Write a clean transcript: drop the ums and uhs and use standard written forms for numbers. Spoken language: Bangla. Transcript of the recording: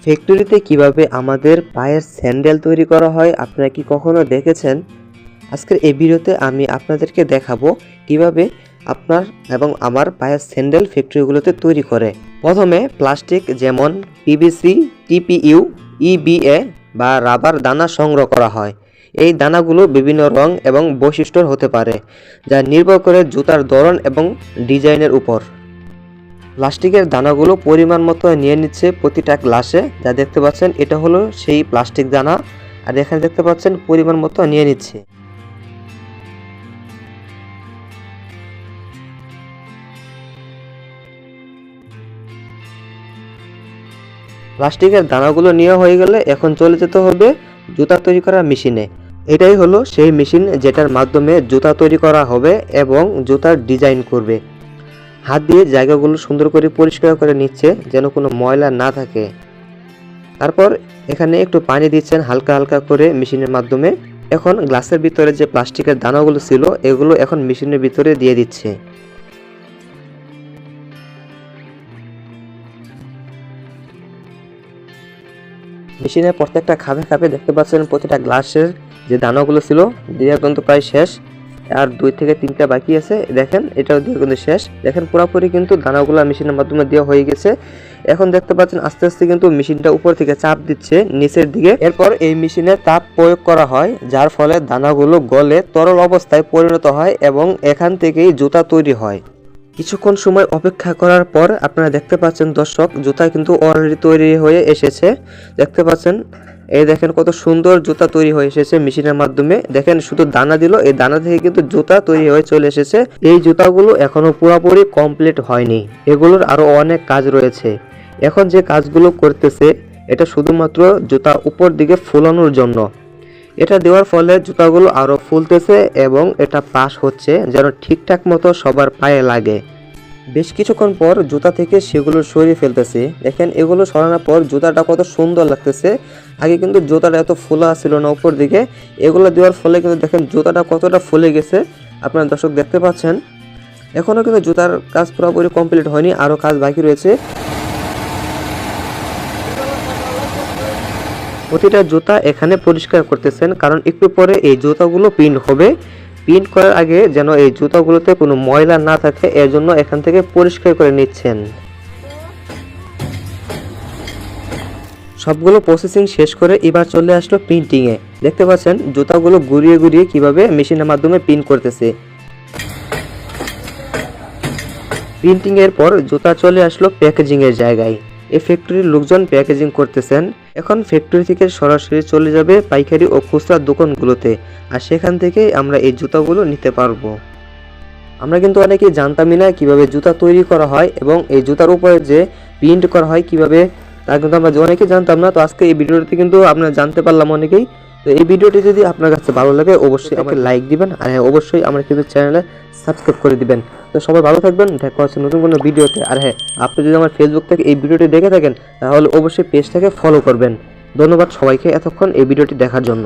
ফ্যাক্টরিতে কিভাবে আমাদের পায়ের স্যান্ডেল তৈরি করা হয় আপনারা কি কখনো দেখেছেন? আজকের এই ভিডিওতে আমি আপনাদেরকে দেখাবো কিভাবে আপনার এবং আমার পায়ের স্যান্ডেল ফ্যাক্টরিগুলোতে তৈরি করে। প্রথমে প্লাস্টিক যেমন পিভিসি, টিপিইউ, ইবিএ বা রাবার দানা সংগ্রহ করা হয়। এই দানাগুলো বিভিন্ন রং এবং বৈশিষ্ট্যর হতে পারে, যা নির্ভর করে জুতার ধরন এবং ডিজাইনের উপর। প্লাস্টিকের দানাগুলো পরিমাণ মতো নিয়ে নিচ্ছে প্রতিটা গ্লাসে, যা দেখতে পাচ্ছেন এটা হলো সেই প্লাস্টিক দানা। আর এখানে দেখতে পাচ্ছেন পরিমাণ মতো নিয়ে নিচ্ছে। প্লাস্টিকের দানাগুলো নেওয়া হয়ে গেলে এখন চলে যেতে হবে জুতা তৈরি করা মেশিনে। এটাই হলো সেই মেশিন যেটার মাধ্যমে জুতা তৈরি করা হবে এবং জুতার ডিজাইন করবে। হাত দিয়ে জায়গাগুলো সুন্দর করে পরিষ্কার করে নিচ্ছে যেন কোনো ময়লা না থাকে। তারপর এখানে একটু পানি দিচ্ছেন হালকা হালকা করে মেশিনের মাধ্যমে। এখন গ্লাসের ভিতরে যে প্লাস্টিকের দানাগুলো ছিল এগুলো এখন মেশিনের ভিতরে দিয়ে দিচ্ছে। মেশিনের প্রত্যেকটা খাপে খাপে দেখতে পাচ্ছেন প্রতিটা গ্লাসের যে দানাগুলো ছিল দিয়ে কিন্তু প্রায় শেষ। আর 2 থেকে 3টা বাকি আছে, দেখেন এটাও দিয়ে কিন্তু শেষ। দেখেন পুরোপুরি কিন্তু দানাগুলো মেশিনের মাধ্যমে দেওয়া হয়ে গেছে। এখন দেখতে পাচ্ছেন আস্তে আস্তে কিন্তু মেশিনটা উপর থেকে চাপ দিচ্ছে নিচের দিকে। এরপর এই মেশিনে তাপ প্রয়োগ করা হয়, যার ফলে দানাগুলো গলে তরল অবস্থায় পরিণত হয় এবং এখান থেকেই জুতা তৈরি হয়। কিছুক্ষণ সময় অপেক্ষা করার পর আপনারা দেখতে পাচ্ছেন দর্শক, জুতা কিন্তু অলরেডি তৈরি হয়ে এসেছে। দেখতে পাচ্ছেন এই দেখেন কত সুন্দর জুতা তৈরি হয়ে এসেছে মেশিনের মাধ্যমে। দেখেন শুধু দানা দিল, এই দানা থেকে কিন্তু জুতা তৈরি হয়ে চলে এসেছে। এই জুতাগুলো এখনো পুরোপুরি কমপ্লিট হয়নি, এগুলোর আরো অনেক কাজ রয়েছে। এখন যে কাজগুলো করতেছে এটা শুধুমাত্র জুতা উপর দিকে ফুলানোর জন্য। এটা দেওয়ার ফলে জুতাগুলো আরো ফুলতেছে এবং এটা পাশ হচ্ছে যেন ঠিকঠাক মতো সবার পায়ে লাগে। বেশ কিছুক্ষণ পর জুতা থেকে সেগুলো সরিয়ে ফেলতেছে। দেখেন এগুলো সরানোর পর জুতাটা কত সুন্দর লাগতেছে। আগে কিন্তু জুতাটা এত ফোলা ছিল না উপর দিকে, এগুলো দেওয়ার ফলে কিন্তু দেখেন জুতাটা কতটা ফুলে গেছে আপনারা দর্শক দেখতে পাচ্ছেন। এখনও কিন্তু জুতার কাজ পুরোপুরি কমপ্লিট হয়নি, আরও কাজ বাকি রয়েছে। প্রতিটা জুতা এখানে পরিষ্কার করতেছেন, কারণ একটু পরে এই জুতাগুলো প্রিন্ট হবে। প্রিন্ট করার আগে যেন এই জুতাগুলোতে কোনো ময়লা না থাকে এর জন্য এখান থেকে পরিষ্কার করে নিচ্ছেন। সবগুলো প্রসেসিং শেষ করে এবার চলে আসলো প্রিন্টিংয়ে। দেখতে পাচ্ছেন জুতাগুলো ঘুরিয়ে ঘুরিয়ে কিভাবে মেশিনের মাধ্যমে প্রিন্ট করতেছে। প্রিন্টিং এর পর জুতা চলে আসলো প্যাকেজিং এর জায়গায়। এই ফ্যাক্টরির লোকজন প্যাকেজিং করতেছেন। এখন ফ্যাক্টরি থেকে সরাসরি চলে যাবে পাইকারি ও খুচরা দোকানগুলোতে, আর সেখান থেকেই আমরা এই জুতাগুলো নিতে পারবো। আমরা কিন্তু অনেকেই জানতামই না কিভাবে জুতা তৈরি করা হয় এবং এই জুতার উপরে যে প্রিন্ট করা হয় কিভাবে, তা কিন্তু আমরা অনেকেই জানতাম না। তো আজকে এই ভিডিওতে কিন্তু আপনারা জানতে পারলাম অনেকেই। তো এই ভিডিওটি যদি আপনার কাছে ভালো লাগে অবশ্যই আমাকে লাইক দিবেন, আর হ্যাঁ অবশ্যই আমার কিন্তু চ্যানেলে সাবস্ক্রাইব করে দিবেন। তো সবাই ভালো থাকবেন, দেখা হচ্ছে নতুন কোনো ভিডিওতে। আর হ্যাঁ, আপনি যদি আমার ফেসবুক থেকে এই ভিডিওটি দেখে থাকেন তাহলে অবশ্যই পেজটাকে ফলো করবেন। ধন্যবাদ সবাইকে এতক্ষণ এই ভিডিওটি দেখার জন্য।